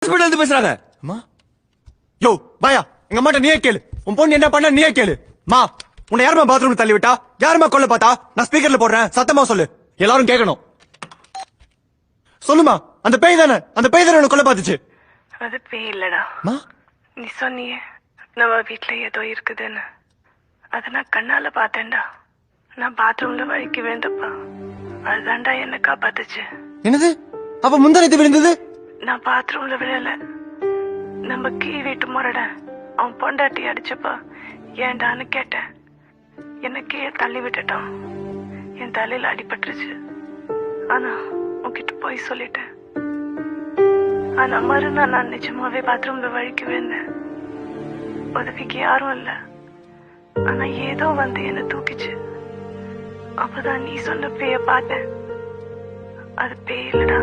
ஹாஸ்பிடல்ல இருந்து பேசுறாங்க. அம்மா யோ பாயா எங்க அம்மாட்ட நீயே கேளு. உன் பொண்ணு என்ன பண்ண நீயே கேளு. மா உன்னை யாருமா பாத்ரூம் தள்ளி விட்டா? யாருமா கொல்ல பார்த்தா? நான் ஸ்பீக்கர்ல போடுறேன், சத்தமா சொல்லு, எல்லாரும் கேட்கணும். சொல்லுமா, அந்த பேய் தானே உன்னை கொல்ல பார்த்துச்சு. அது பேய் இல்லடா. மா நீ சொன்னியே நம்ம வீட்டுல ஏதோ இருக்குதுன்னு, அத நான் கண்ணால பார்த்தேன்டா. நான் பாத்ரூம்ல வழுக்கி விழுந்தப்பா, அதுதான்டா என்ன காப்பாத்துச்சு. என்னது? அப்ப முந்தானத்து விழுந்தது? நான் பாத்ரூம்ல விழல, நம்ம கீழ் வீட்டு முறட அவன் பொண்டாட்டி அடிச்சப்பா ஏன்டான்னு கேட்டேன். என்ன கீழே தள்ளி விட்டுட்டான், என் தலையில அடிபட்டுருச்சு. ஆனா உன்கிட்ட போய் சொல்லிட்டேன். ஆனா மறுநாள் நான் நிஜமாவே பாத்ரூம்ல வழுக்கி விழுந்தேன். உதவிக்கு யாரும் இல்ல, ஆனா ஏதோ வந்து என்ன தூக்கிச்சு. அப்பதான் நீ சொன்ன பேய பார்த்தேன். அது பேய் இல்லடா,